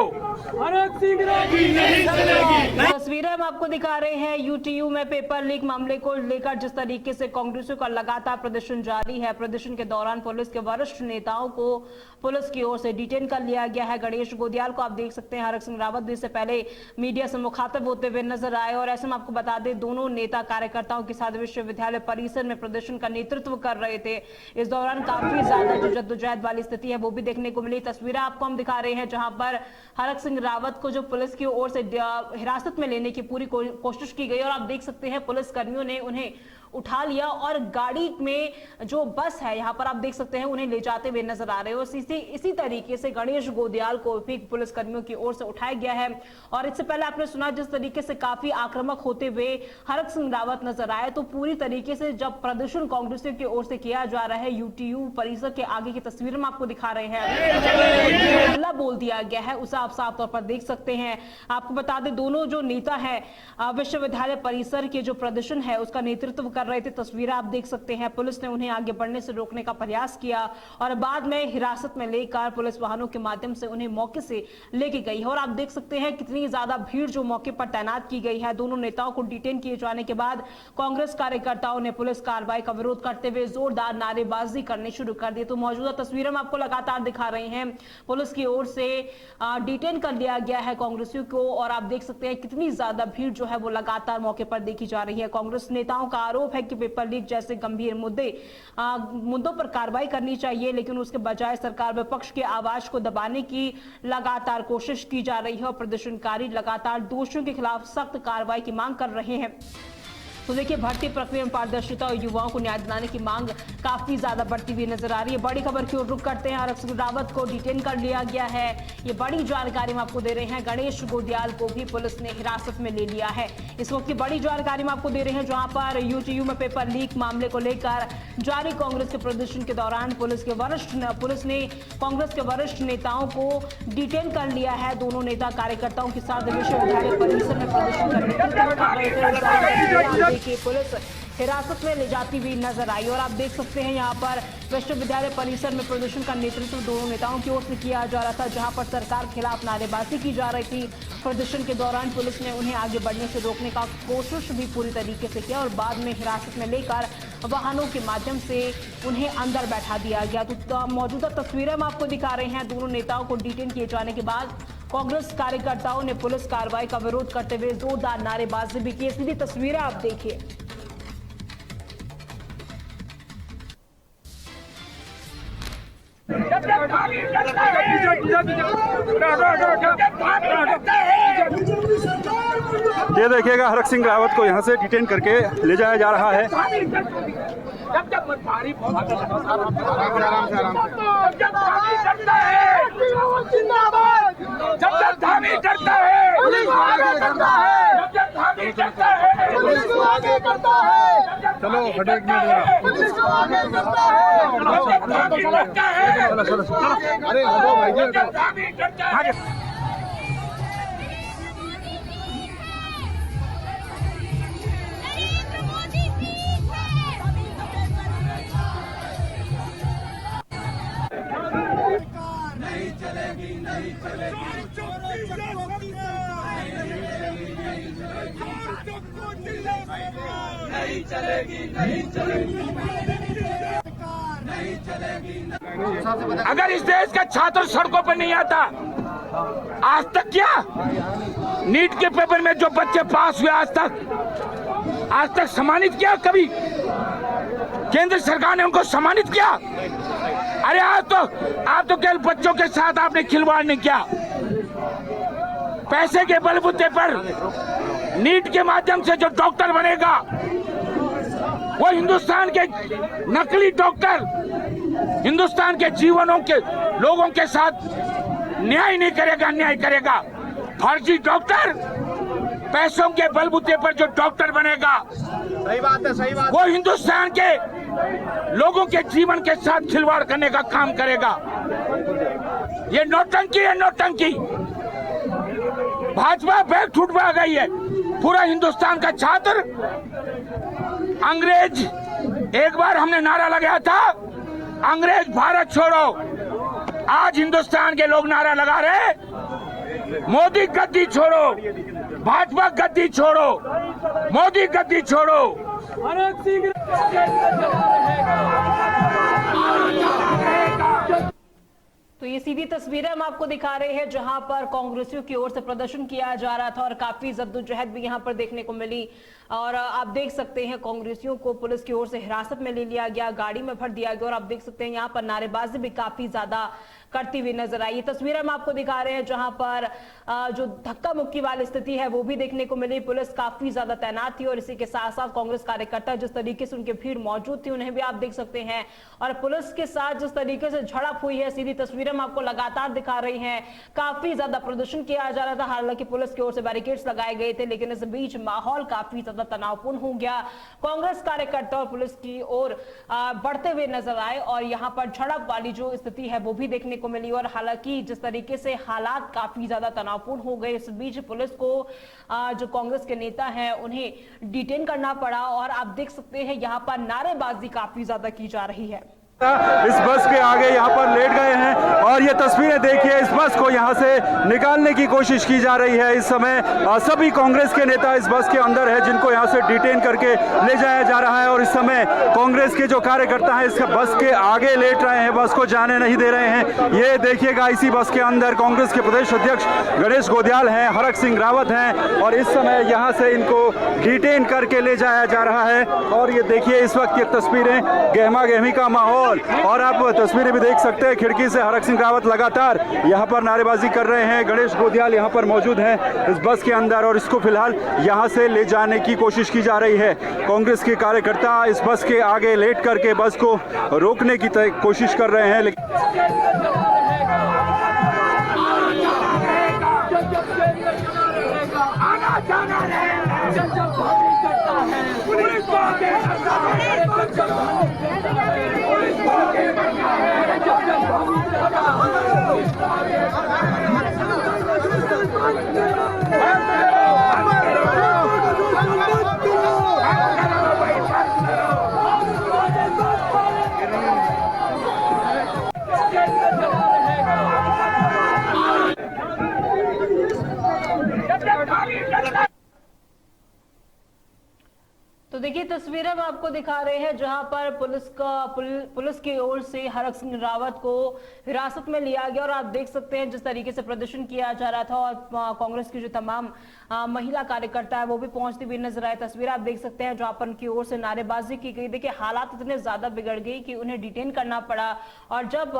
तस्वीरें हम आपको दिखा रहे हैं, यूटीयू में पेपर लीक मामले को लेकर जिस तरीके से कांग्रेसियों का लगातार प्रदर्शन जारी है। प्रदर्शन के दौरान पुलिस के वरिष्ठ नेताओं को पुलिस की ओर से डिटेन कर लिया गया है। गणेश गोदियाल को आप देख सकते हैं, हरक सिंह रावत भी इससे पहले मीडिया से मुखातब होते हुए नजर आए। और ऐसे में आपको बता दें, दोनों नेता कार्यकर्ताओं के साथ विश्वविद्यालय परिसर में प्रदर्शन का नेतृत्व कर रहे थे। इस दौरान काफी ज्यादा जो जद्दोजहद वाली स्थिति है वो भी देखने को मिली। तस्वीरें आपको हम दिखा रहे हैं, जहां पर हरक सिंह रावत को जो पुलिस की ओर से हिरासत में लेने की पूरी कोशिश की गई। और आप देख सकते हैं, पुलिस कर्मियों ने उन्हें उठा लिया और गाड़ी में जो बस है यहाँ पर आप देख सकते हैं उन्हें ले जाते हुए नजर आ रहे हो। इसी तरीके से गणेश गोदियाल को भी पुलिस कर्मियों की ओर से उठाया गया है। और इससे पहले आपने सुना जिस तरीके से काफी आक्रामक होते हुए हरक सिंह रावत नजर आए, तो पूरी तरीके से जब प्रदर्शन कांग्रेसियों की ओर से किया जा रहा है, यूटीयू परिसर के आगे की तस्वीर हम आपको दिखा रहे हैं, हल्ला बोल दिया गया है, उसे आप साफ तौर पर देख सकते हैं। आपको बता दें, दोनों जो नेता है विश्वविद्यालय परिसर के जो प्रदर्शन है उसका नेतृत्व कर रहे थे। तस्वीरें आप देख सकते हैं, पुलिस ने उन्हें आगे बढ़ने से रोकने का प्रयास किया और बाद में हिरासत में लेकर पुलिस वाहनों के माध्यम से उन्हें मौके से लेके गई है। और आप देख सकते हैं कितनी ज्यादा भीड़ जो मौके पर तैनात की गई है। दोनों नेताओं को डिटेन किए जाने के बाद कांग्रेस कार्यकर्ताओं ने पुलिस कार्रवाई का विरोध करते हुए जोरदार नारेबाजी करनी शुरू कर दी। तो मौजूदा तस्वीरें हम आपको लगातार दिखा रहे हैं, पुलिस की ओर से डिटेन कर लिया गया है कांग्रेसियों को। और आप देख सकते हैं कितनी ज्यादा भीड़ जो है वो लगातार मौके पर देखी जा रही है। कांग्रेस नेताओं का आरोप आरोप है कि पेपर लीक जैसे गंभीर मुद्दों पर कार्रवाई करनी चाहिए, लेकिन उसके बजाय सरकार विपक्ष की आवाज को दबाने की लगातार कोशिश की जा रही है और प्रदर्शनकारी लगातार दोषियों के खिलाफ सख्त कार्रवाई की मांग कर रहे हैं। तो देखिए, भर्ती प्रक्रिया में पारदर्शिता और युवाओं को न्याय दिलाने की मांग काफी ज्यादा बढ़ती हुई नजर आ रही है। बड़ी खबर की ओर रुख करते हैं। आरक्षक रावत को डिटेन कर लिया गया है, ये बड़ी जानकारी हम आपको दे रहे हैं। गणेश गोदियाल को भी पुलिस ने हिरासत में ले लिया है। इस वक्त की बड़ी जानकारी हम आपको दे रहे हैं, जहां पर यूटीयू में पेपर लीक मामले को लेकर जारी कांग्रेस के प्रदर्शन के दौरान पुलिस ने कांग्रेस के वरिष्ठ नेताओं को डिटेन कर लिया है। दोनों नेता कार्यकर्ताओं के साथ विश्वविद्यालय परिसर में प्रदर्शन करने की पुलिस हिरासत में ले जाती हुई नजर आई। और आप देख सकते हैं यहाँ पर विश्वविद्यालय परिसर में प्रदर्शन का नेतृत्व दोनों नेताओं की ओर से किया जा रहा था, जहां पर सरकार के खिलाफ नारेबाजी की जा रही थी। प्रदर्शन के दौरान पुलिस ने उन्हें आगे बढ़ने से रोकने का कोशिश भी पूरी तरीके से किया और बाद में हिरासत में लेकर वाहनों के माध्यम से उन्हें अंदर बैठा दिया गया। तो मौजूदा तस्वीरें हम आपको दिखा रहे हैं। दोनों नेताओं को डिटेन किए जाने के बाद कांग्रेस कार्यकर्ताओं ने पुलिस कार्रवाई का विरोध करते हुए जोरदार नारेबाजी भी की। सीधी तस्वीरें आप देखिए। ये देखिएगा, हरक सिंह रावत को यहाँ से डिटेन करके ले जाया जा रहा है। चलो हटे अरे भाई अगर इस देश का छात्र सड़कों पर नहीं आता, आज तक क्या नीट के पेपर में जो बच्चे पास हुए आज तक सम्मानित किया? कभी केंद्र सरकार ने उनको सम्मानित किया? अरे आप तो केवल बच्चों के साथ आपने खिलवाड़ नहीं किया। पैसे के बलबूते पर नीट के माध्यम से जो डॉक्टर बनेगा वो हिंदुस्तान के नकली डॉक्टर हिंदुस्तान के जीवनों के लोगों के साथ न्याय नहीं करेगा, अन्याय करेगा। फर्जी डॉक्टर पैसों के बलबूते पर जो डॉक्टर बनेगा, सही बात है, सही बात, वो हिंदुस्तान के लोगों के जीवन के साथ खिलवाड़ करने का काम करेगा। ये नौटंकी है, नौटंकी। भाजपा बैग छुटवा गई है। पूरा हिंदुस्तान का छात्र अंग्रेज, एक बार हमने नारा लगाया था, अंग्रेज भारत छोड़ो। आज हिंदुस्तान के लोग नारा लगा रहे, मोदी गद्दी छोड़ो, भाजपा गद्दी छोड़ो, मोदी गद्दी छोड़ो। तो ये सीधी तस्वीरें हम आपको दिखा रहे हैं, जहां पर कांग्रेसियों की ओर से प्रदर्शन किया जा रहा था और काफी जद्दोजहद भी यहां पर देखने को मिली। और आप देख सकते हैं कांग्रेसियों को पुलिस की ओर से हिरासत में ले लिया गया, गाड़ी में भर दिया गया और आप देख सकते हैं यहां पर नारेबाजी भी काफी ज्यादा करती हुई नजर आई। ये तस्वीरें हम आपको दिखा रहे हैं, जहां पर जो धक्का मुक्की वाली स्थिति है वो भी देखने को मिली। पुलिस काफी ज्यादा तैनात थी और इसी के साथ साथ कांग्रेस कार्यकर्ता जिस तरीके से उनकी भीड़ मौजूद थी उन्हें भी आप देख सकते हैं। और पुलिस के साथ जिस तरीके से झड़प हुई है, सीधी तस्वीरें हम आपको लगातार दिखा रही हैं। काफी ज्यादा प्रदर्शन किया जा रहा था, हालांकि पुलिस की ओर से बैरिकेड्स लगाए गए थे, लेकिन इस बीच माहौल काफी ज्यादा तनावपूर्ण हो गया। कांग्रेस कार्यकर्ता और पुलिस की ओर बढ़ते हुए नजर आए और यहाँ पर झड़प वाली जो स्थिति है वो भी देखने को मिली। और हालांकि जिस तरीके से हालात काफी ज्यादा तनावपूर्ण हो गए, इस बीच पुलिस को जो कांग्रेस के नेता हैं उन्हें डिटेन करना पड़ा और आप देख सकते हैं यहाँ पर नारेबाजी काफी ज्यादा की जा रही है। इस बस के आगे यहाँ पर लेट गए हैं और ये तस्वीरें देखिए, इस बस को यहाँ से निकालने की कोशिश की जा रही है। इस समय सभी कांग्रेस के नेता इस बस के अंदर है, जिनको यहाँ से डिटेन करके ले जाया जा रहा है और इस समय कांग्रेस के जो कार्यकर्ता हैं इस बस के आगे लेट रहे हैं, बस को जाने नहीं दे रहे हैं। ये देखिएगा, इसी बस के अंदर कांग्रेस के प्रदेश अध्यक्ष गणेश गोदियाल हैं, हरक सिंह रावत हैं और इस समय यहाँ से इनको डिटेन करके ले जाया जा रहा है। और ये देखिए इस वक्त की तस्वीरें, गहमा गहमी का माहौल, और आप तस्वीरें भी देख सकते हैं खिड़की से। हरक सिंह रावत लगातार यहाँ पर नारेबाजी कर रहे हैं। गणेश गोदियाल यहाँ पर मौजूद हैं इस बस के अंदर और इसको फिलहाल यहाँ से ले जाने की कोशिश की जा रही है। कांग्रेस के कार्यकर्ता इस बस के आगे लेट करके बस को रोकने की कोशिश कर रहे हैं, लेकिन तो देखिए तस्वीरें हम आपको दिखा रहे हैं जहां पर पुलिस की ओर से हरक सिंह रावत को हिरासत में लिया गया और आप देख सकते हैं जिस तरीके से प्रदर्शन किया जा रहा था और कांग्रेस की जो तमाम महिला कार्यकर्ता है वो भी पहुंचती हुई नजर आए। तस्वीर आप देख सकते हैं जहां पर उनकी ओर से नारेबाजी की गई। देखिए हालात इतने ज्यादा बिगड़ गई कि उन्हें डिटेन करना पड़ा और जब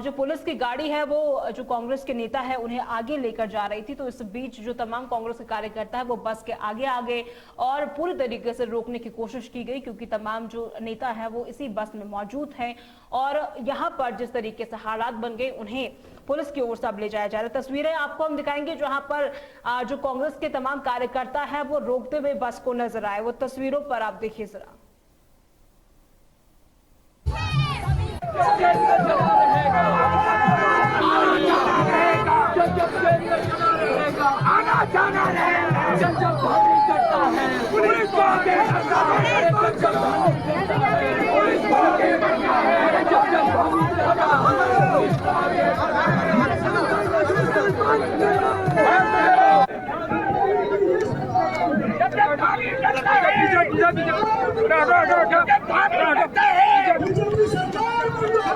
जो पुलिस की गाड़ी है वो जो कांग्रेस के नेता है उन्हें आगे लेकर जा रही थी, तो इस बीच जो तमाम कांग्रेस के कार्यकर्ता है वो बस के आगे और पूरी तरीके से रोकने की कोशिश की गई, क्योंकि तमाम जो नेता है वो इसी बस में मौजूद हैं और यहाँ पर जिस तरीके से हालात बन गए उन्हें पुलिस की ओर से अब ले जाया जा रहा है। तस्वीरें आपको हम दिखाएंगे जहां पर जो कांग्रेस के तमाम कार्यकर्ता है वो रोकते हुए बस को नजर आए, वो तस्वीरों पर आप देखिए जरा। आना जाना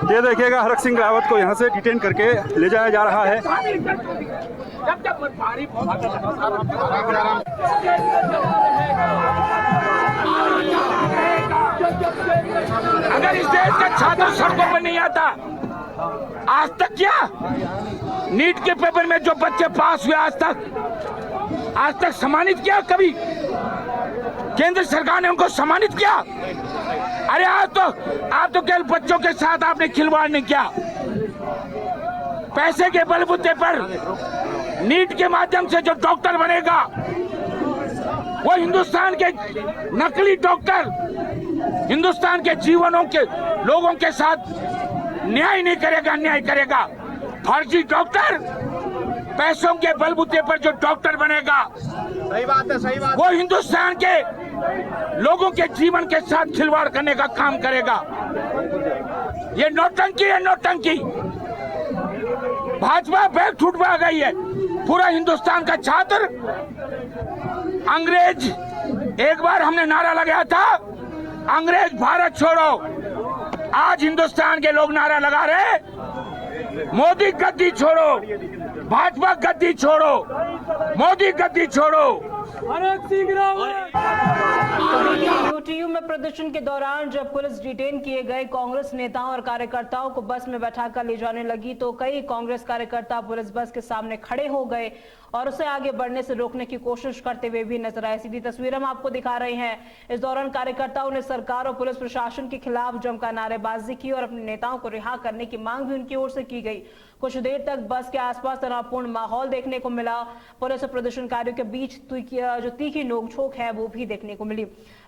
ये देखिएगा हरक सिंह रावत को यहाँ से डिटेन करके ले जाया जा रहा है। अगर इस देश का छात्र सड़कों पर नहीं आता, आज तक क्या नीट के पेपर में जो बच्चे पास हुए आज तक सम्मानित किया? कभी केंद्र सरकार ने उनको सम्मानित किया? अरे आज तो आप तो केवल बच्चों के साथ आपने खिलवाड़ नहीं किया। पैसे के बलबूते पर नीट के माध्यम से जो डॉक्टर बनेगा वो हिंदुस्तान के नकली डॉक्टर हिंदुस्तान के जीवनों के लोगों के साथ न्याय नहीं करेगा, अन्याय करेगा। फर्जी डॉक्टर पैसों के बलबूते पर जो डॉक्टर बनेगा सही बात है, सही बात। वो हिंदुस्तान के लोगों के जीवन के साथ खिलवाड़ करने का काम करेगा। ये नौटंकी है, नौटंकी। भाजपा बैग ठुठवा गई है। पूरा हिंदुस्तान का छात्र अंग्रेज, एक बार हमने नारा लगाया था अंग्रेज भारत छोड़ो। आज हिंदुस्तान के लोग नारा लगा रहे मोदी गद्दी छोड़ो, भाजपा गद्दी छोड़ो, मोदी गद्दी छोड़ो। यूटीयू में प्रदर्शन के दौरान जब पुलिस डिटेन किए गए कांग्रेस नेताओं और कार्यकर्ताओं को बस में बैठाकर ले जाने लगी तो कई कांग्रेस कार्यकर्ता पुलिस बस के सामने खड़े हो गए और उसे आगे बढ़ने से रोकने की कोशिश करते हुए भी नजर आए। सीधी तस्वीर हम आपको दिखा रहे हैं। इस दौरान कार्यकर्ताओं ने सरकार और पुलिस प्रशासन के खिलाफ जमकर नारेबाजी की और अपने नेताओं को रिहा करने की मांग भी उनकी ओर से की गई। कुछ देर तक बस के आसपास तनावपूर्ण माहौल देखने को मिला। पुलिस और प्रदर्शनकारियों के बीच जो तीखी नोकझोंक है वो भी देखने को मिली।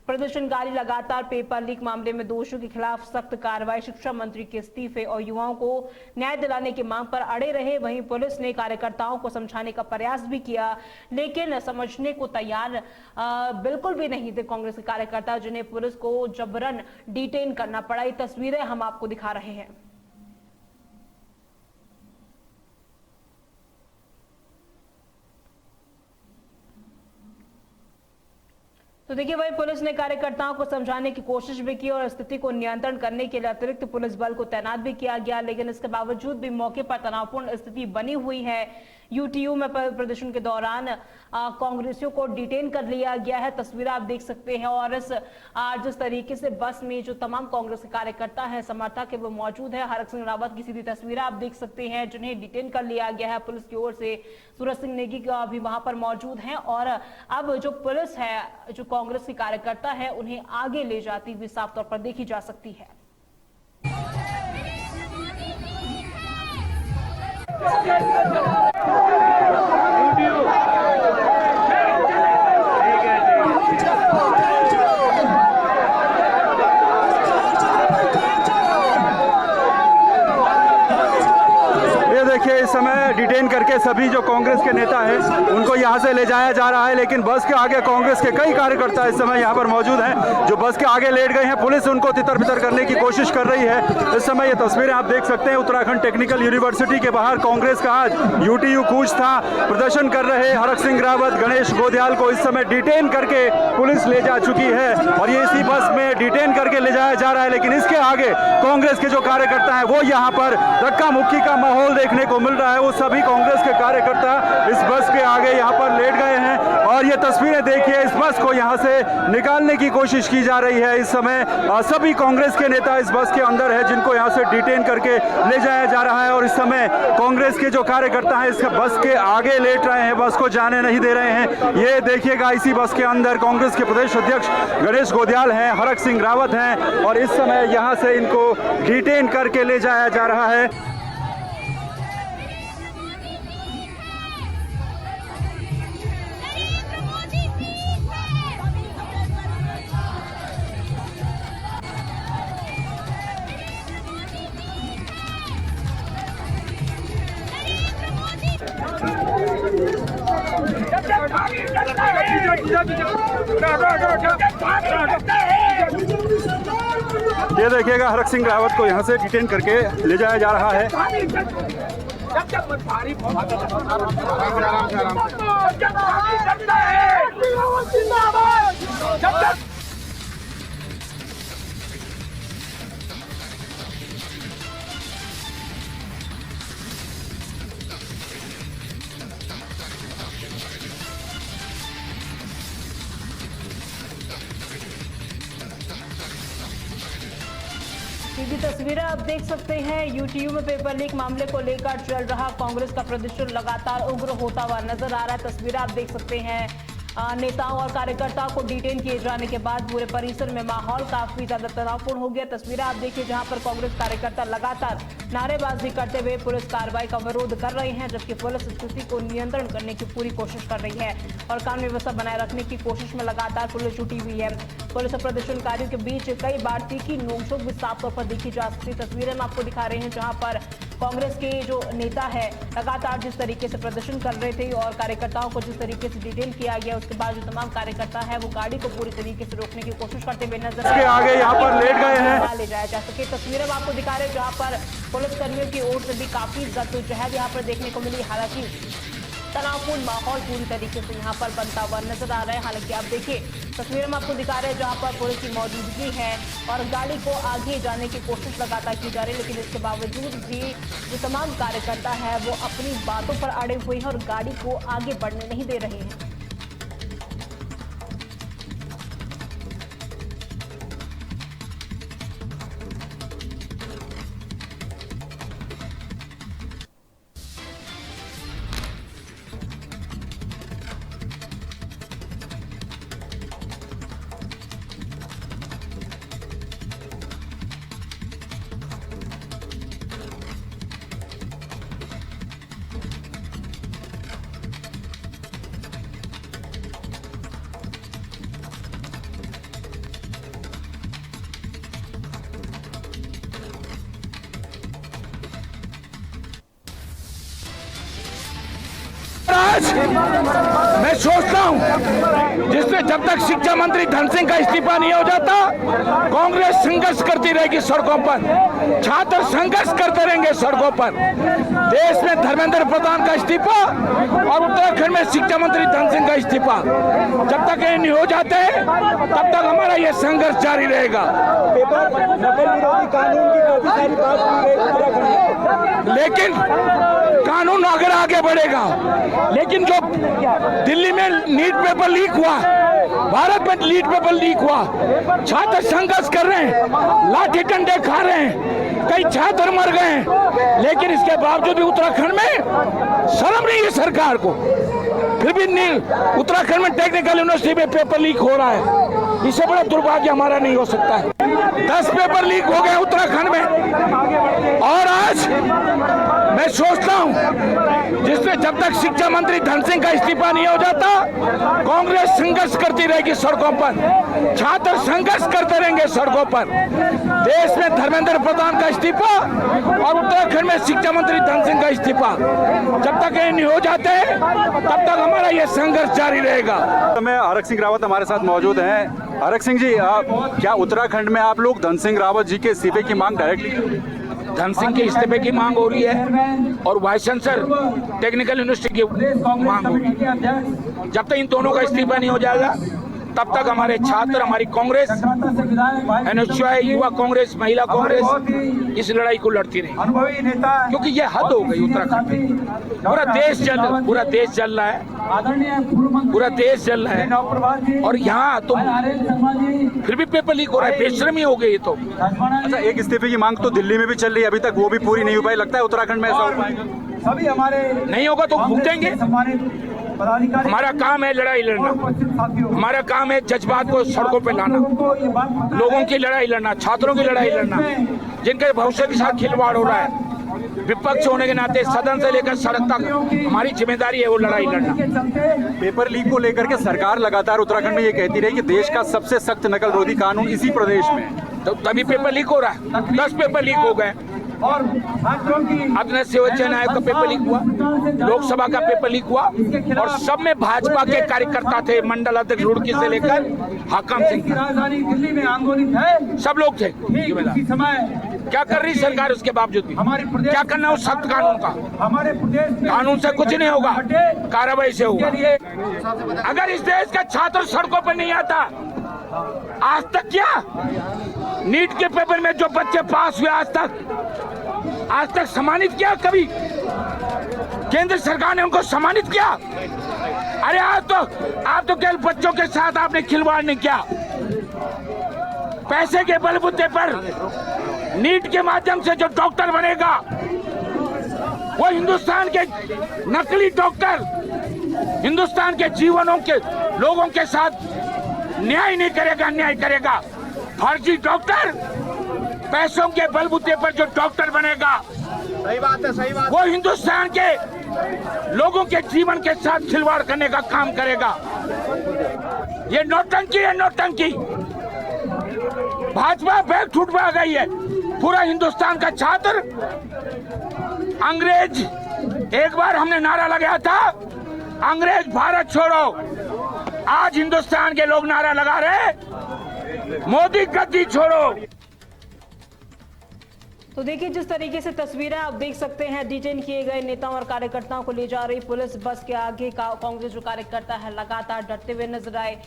प्रदर्शनकारी लगातार पेपर लीक मामले में दोषियों के खिलाफ सख्त कार्रवाई, शिक्षा मंत्री के इस्तीफे और युवाओं को न्याय दिलाने की मांग पर अड़े रहे। वहीं पुलिस ने कार्यकर्ताओं को समझाने का प्रयास भी किया, लेकिन समझने को तैयार बिल्कुल भी नहीं थे कांग्रेस के कार्यकर्ता, जिन्हें पुलिस को जबरन डिटेन करना पड़ा। ये तस्वीरें हम आपको दिखा रहे हैं। तो देखिए, वही पुलिस ने कार्यकर्ताओं को समझाने की कोशिश भी की और स्थिति को नियंत्रण करने के लिए अतिरिक्त पुलिस बल को तैनात भी किया गया, लेकिन इसके बावजूद भी मौके पर तनावपूर्ण स्थिति बनी हुई है। यूटीयू में प्रदर्शन के दौरान कांग्रेसियों को डिटेन कर लिया गया है। तस्वीर आप देख सकते हैं और जिस तरीके से बस में जो तमाम कांग्रेस के कार्यकर्ता हैं, समर्थक है, वो मौजूद है। हरक सिंह रावत की सीधी तस्वीर आप देख सकते हैं, जिन्हें डिटेन कर लिया गया है पुलिस की ओर से। सूरज सिंह नेगी भी वहां पर मौजूद हैं और अब जो पुलिस है, जो कांग्रेस के कार्यकर्ता है, उन्हें आगे ले जाती हुई साफ तौर पर देखी जा सकती है। देखिए, इस समय डिटेन करके सभी जो कांग्रेस के नेता हैं उनको यहां से ले जाया जा रहा है, लेकिन बस के आगे कांग्रेस के कई कार्यकर्ता इस समय यहां पर मौजूद हैं जो बस के आगे लेट गए हैं। पुलिस उनको तितर बितर करने की कोशिश कर रही है। इस समय ये तस्वीरें आप देख सकते हैं उत्तराखंड टेक्निकल यूनिवर्सिटी के बाहर कांग्रेस का आज यूटीयू कूच था। प्रदर्शन कर रहे हरक सिंह रावत, गणेश गोदियाल को इस समय डिटेन करके पुलिस ले जा चुकी है और ये इसी बस में डिटेन करके ले जाया जा रहा है। लेकिन इसके आगे कांग्रेस के जो कार्यकर्ता हैं वो यहाँ पर धक्का मुक्की का माहौल देखने को मिल रहा है। वो सभी कांग्रेस के कार्यकर्ता इस बस के आगे यहाँ पर लेट गए हैं और ये तस्वीरें देखिए, इस बस को यहाँ से निकालने की कोशिश की जा रही है। इस समय सभी कांग्रेस के नेता इस बस के अंदर है, जिनको यहाँ से डिटेन करके ले जाया जा रहा है और इस समय कांग्रेस के जो कार्यकर्ता हैं इस बस के आगे लेट रहे हैं, बस को जाने नहीं दे रहे हैं। ये देखिएगा, इसी बस के अंदर कांग्रेस के प्रदेश अध्यक्ष गणेश गोदियाल हैं, हरक सिंह रावत हैं और इस समय यहाँ से इनको डिटेन करके ले जाया जा रहा है। ये देखिएगा, हरक सिंह रावत को यहाँ से डिटेन करके ले जाया जा रहा है। सीधी तस्वीरें आप देख सकते हैं। यूटीयू में पेपर लीक मामले को लेकर चल रहा कांग्रेस का प्रदर्शन लगातार उग्र होता हुआ नजर आ रहा है। तस्वीरें आप देख सकते हैं, नेताओं और कार्यकर्ताओं को डिटेन किए जाने के बाद पूरे परिसर में माहौल काफी ज्यादा तनावपूर्ण हो गया। तस्वीरें आप देखिए, जहां पर कांग्रेस कार्यकर्ता लगातार नारेबाजी करते हुए पुलिस कार्रवाई का विरोध कर रहे हैं, जबकि पुलिस स्थिति को नियंत्रण करने की पूरी कोशिश कर रही है और कानून व्यवस्था बनाए रखने की कोशिश में लगातार पुलिस जुटी हुई है। पुलिस और प्रदर्शनकारियों के बीच कई बार तीखी नोकझोंक भी साफ तौर पर देखी जा सकती। तस्वीरें हम आपको दिखा रहे हैं, जहां पर कांग्रेस के जो नेता है लगातार जिस तरीके से प्रदर्शन कर रहे थे और कार्यकर्ताओं को जिस तरीके से डिटेन किया गया, उसके बाद जो तमाम कार्यकर्ता है वो गाड़ी को पूरी तरीके से रोकने की कोशिश करते हुए नजर आगे यहाँ पर लेट गए हैं, ले जाया जा सके। तस्वीरें हम आपको दिखा रहे हैं, जहाँ पर पुलिसकर्मियों की ओर से भी काफी जद्दोजहद यहाँ पर देखने को मिली। हालांकि तनावपूर्ण माहौल पूरी तरीके से यहाँ पर बनता हुआ नजर आ रहा है। हालांकि आप देखिए, तस्वीरें हम आपको दिखा रहे हैं जहाँ पर पुलिस की मौजूदगी है और गाड़ी को आगे जाने की कोशिश लगातार की जा रही है, लेकिन इसके बावजूद भी जो तमाम कार्यकर्ता है वो अपनी बातों पर अड़े हुए हैं और गाड़ी को आगे बढ़ने नहीं दे रहे हैं। आज मैं सोचता हूं जिससे जब तक शिक्षा मंत्री धन सिंह का इस्तीफा नहीं हो जाता, कांग्रेस संघर्ष करती रहेगी सड़कों पर, छात्र संघर्ष करते रहेंगे सड़कों पर। देश में धर्मेंद्र प्रधान का इस्तीफा और उत्तराखंड में शिक्षा मंत्री धन सिंह का इस्तीफा जब तक ये नहीं हो जाते तब तक हमारा ये संघर्ष जारी रहेगा। लेकिन कानून अगर आगे बढ़ेगा, लेकिन जो दिल्ली में नीट पेपर लीक हुआ, भारत में नीट पेपर लीक हुआ, छात्र संघर्ष कर रहे हैं, लाठी डंडे खा रहे हैं, कई छात्र मर गए हैं, लेकिन इसके बावजूद भी उत्तराखंड में शर्म नहीं है सरकार को। फिर भी उत्तराखंड में टेक्निकल यूनिवर्सिटी में पेपर लीक हो रहा है, इससे बड़ा दुर्भाग्य हमारा नहीं हो सकता है। 10 पेपर लीक हो गए उत्तराखंड में, और आज मैं सोचता हूं जिससे जब तक शिक्षा मंत्री धन सिंह का इस्तीफा नहीं हो जाता, कांग्रेस संघर्ष करती रहेगी सड़कों पर, छात्र संघर्ष करते रहेंगे सड़कों पर। देश में धर्मेंद्र प्रधान का इस्तीफा और उत्तराखंड में शिक्षा मंत्री धन सिंह का इस्तीफा जब तक ये नहीं हो जाते तब तक हमारा ये संघर्ष जारी रहेगा। हरक सिंह रावत हमारे साथ मौजूद हैं। हरक सिंह जी, क्या उत्तराखंड में आप लोग धन सिंह रावत जी के इस्तीफे की मांग डायरेक्टली? धन सिंह के इस्तीफे की मांग हो रही है और वाइस चांसलर टेक्निकल यूनिवर्सिटी की मांग हो रही है। जब तक इन दोनों का इस्तीफा नहीं हो जाएगा तब तक हमारे छात्र, हमारी कांग्रेस, NSUI, युवा कांग्रेस, महिला कांग्रेस इस लड़ाई को लड़ती रही, क्योंकि ये हद हो गई उत्तराखंड में। पूरा देश जल रहा है, पूरा देश जल रहा है, और यहाँ तो फिर भी पेपर लीक हो रहा है, बेशर्मी हो गई। तो अच्छा, एक इस्तीफे की मांग तो दिल्ली में भी चल रही है, अभी तक वो भी पूरी नहीं हो पाई। लगता है उत्तराखंड में ऐसा हो पाएगा? सभी हमारे नहीं होगा तो भुगतेंगे। हमारा काम है लड़ाई लड़ना, हमारा काम है जज्बात को सड़कों पे लाना, लोगों की लड़ाई लड़ना, छात्रों की लड़ाई लड़ना, जिनके भविष्य के साथ खिलवाड़ हो रहा है। विपक्ष होने के नाते सदन से लेकर सड़क तक हमारी जिम्मेदारी है वो लड़ाई लड़ना। पेपर लीक को लेकर के सरकार लगातार उत्तराखंड में ये कहती रही कि देश का सबसे सख्त नकल रोधी कानून इसी प्रदेश में, तो तभी पेपर लीक हो रहा है। 10 पेपर लीक हो गए, और अपने सेवा चयन आयोग का पेपर लीक हुआ, लोकसभा का पेपर लीक हुआ, और सब में भाजपा के कार्यकर्ता थे, मंडल अध्यक्ष रुड़की से लेकर हाकम सिंह, राजधानी दिल्ली में आंदोलित है, सब लोग थे। उसी समय क्या कर रही सरकार उसके बावजूद भी? क्या करना उस सख्त कानून का? हमारे प्रदेश में कानून से कुछ नहीं होगा, कार्रवाई से होगा। अगर इस देश का छात्र सड़कों पर नहीं आता, आज तक क्या नीट के पेपर में जो बच्चे पास हुए आज तक सम्मानित किया? कभी केंद्र सरकार ने उनको सम्मानित किया? अरे आप तो केवल बच्चों के साथ आपने खिलवाड़ नहीं किया। पैसे के बलबूते पर नीट के माध्यम से जो डॉक्टर बनेगा वो हिंदुस्तान के नकली डॉक्टर हिंदुस्तान के जीवनों के लोगों के साथ न्याय नहीं करेगा, अन्याय करेगा। फर्जी डॉक्टर, पैसों के बलबूते पर जो डॉक्टर बनेगा, सही बात है, सही बात। वो हिंदुस्तान के लोगों के जीवन के साथ खिलवाड़ करने का काम करेगा। ये नौटंकी है, नौटंकी। भाजपा बैग छुटवा गई है। पूरा हिंदुस्तान का छात्र अंग्रेज, एक बार हमने नारा लगाया था, अंग्रेज भारत छोड़ो। आज हिंदुस्तान के लोग नारा लगा रहे, मोदी गद्दी छोड़ो। तो देखिए जिस तरीके से तस्वीरें आप देख सकते हैं, डिटेन किए गए नेताओं और कार्यकर्ताओं को ले जा रही पुलिस बस के आगे कांग्रेस जो कार्यकर्ता है लगातार डटते हुए नजर आए।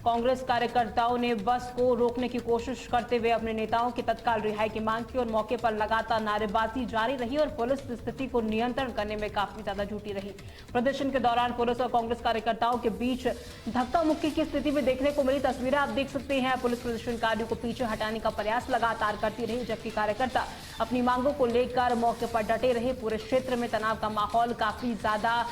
कांग्रेस कार्यकर्ताओं ने बस को रोकने की कोशिश करते हुए अपने नेताओं की तत्काल रिहाई की मांग की और मौके पर लगातार नारेबाजी जारी रही और पुलिस स्थिति को नियंत्रण करने में काफी ज्यादा जुटी रही। प्रदर्शन के दौरान पुलिस और कांग्रेस कार्यकर्ताओं के बीच धक्का मुक्की की स्थिति में देखने को मिली तस्वीरें आप देख सकते हैं। पुलिस प्रदर्शनकारियों को पीछे हटाने का प्रयास लगातार करती रही, जबकि कार्यकर्ता अपनी मांगों को लेकर मौके पर डटे रहे। पूरे क्षेत्र में तनाव का माहौल काफी ज्यादा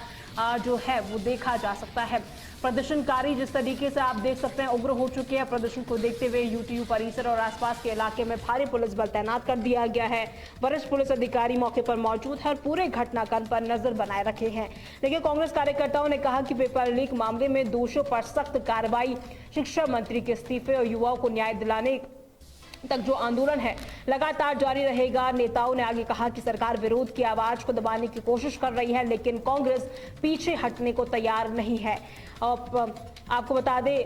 जो है वो देखा जा सकता है। प्रदर्शनकारी जिस तरीके से आप देख सकते हैं उग्र हो चुके हैं। प्रदर्शन को देखते हुए यूटीयू परिसर और आसपास के इलाके में भारी पुलिस बल तैनात कर दिया गया है। वरिष्ठ पुलिस अधिकारी मौके पर मौजूद है और पूरे घटनाक्रम पर नजर बनाए रखे हैं। लेकिन कांग्रेस कार्यकर्ताओं ने कहा कि पेपर लीक मामले में दोषियों पर सख्त कार्रवाई, शिक्षा मंत्री के इस्तीफे और युवाओं को न्याय दिलाने तक जो आंदोलन है लगातार जारी रहेगा। नेताओं ने आगे कहा कि सरकार विरोध की आवाज को दबाने की कोशिश कर रही है, लेकिन कांग्रेस पीछे हटने को तैयार नहीं है। आपको बता दें,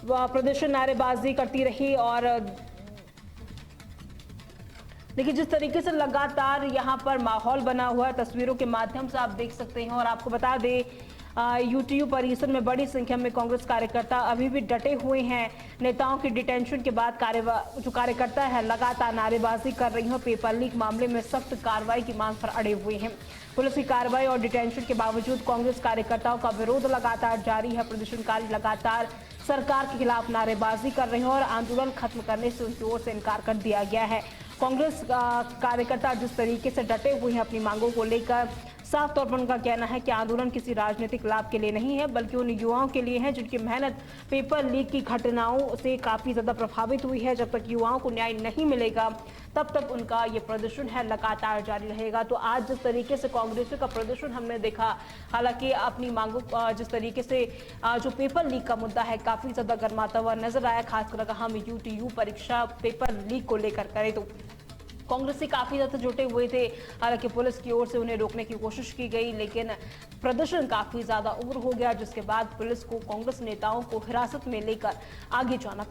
प्रदर्शन नारेबाजी करती रही और देखिए जिस तरीके से लगातार यहां पर माहौल बना हुआ है, तस्वीरों के माध्यम से आप देख सकते हैं। और आपको बता दें, यूटीयू परिसर में बड़ी संख्या में कांग्रेस कार्यकर्ता अभी भी डटे हुए हैं। नेताओं की डिटेंशन के बाद जो कार्यकर्ता है लगातार नारेबाजी कर रही हैं। पेपर लीक मामले में सख्त कार्रवाई की मांग पर अड़े हुए हैं। पुलिस की कार्रवाई और डिटेंशन के बावजूद कांग्रेस कार्यकर्ताओं का विरोध लगातार जारी है। प्रदर्शनकारी लगातार सरकार के खिलाफ नारेबाजी कर रहे हैं और आंदोलन खत्म करने से उनकी ओर से इनकार कर दिया गया है। कांग्रेस कार्यकर्ता जिस तरीके से डटे हुए हैं अपनी मांगों को लेकर, साफ तौर पर उनका कहना है कि आंदोलन किसी राजनीतिक लाभ के लिए नहीं है, बल्कि उन युवाओं के लिए है जिनकी मेहनत पेपर लीक की घटनाओं से काफी ज्यादा प्रभावित हुई है। जब तक युवाओं को न्याय नहीं मिलेगा तब तक उनका ये प्रदर्शन है लगातार जारी रहेगा। तो आज जिस तरीके से कांग्रेस का प्रदर्शन हमने देखा, हालांकि अपनी मांगों जिस तरीके से जो पेपर लीक का मुद्दा है काफी ज्यादा गर्माता हुआ नजर आया, खासकर अगर हम यूटीयू परीक्षा पेपर लीक को लेकर करें तो कांग्रेस से काफी ज्यादा जुटे हुए थे। हालांकि पुलिस की ओर से उन्हें रोकने की कोशिश की गई, लेकिन प्रदर्शन काफी ज्यादा उग्र हो गया, जिसके बाद पुलिस को कांग्रेस नेताओं को हिरासत में लेकर आगे जाना पड़ा।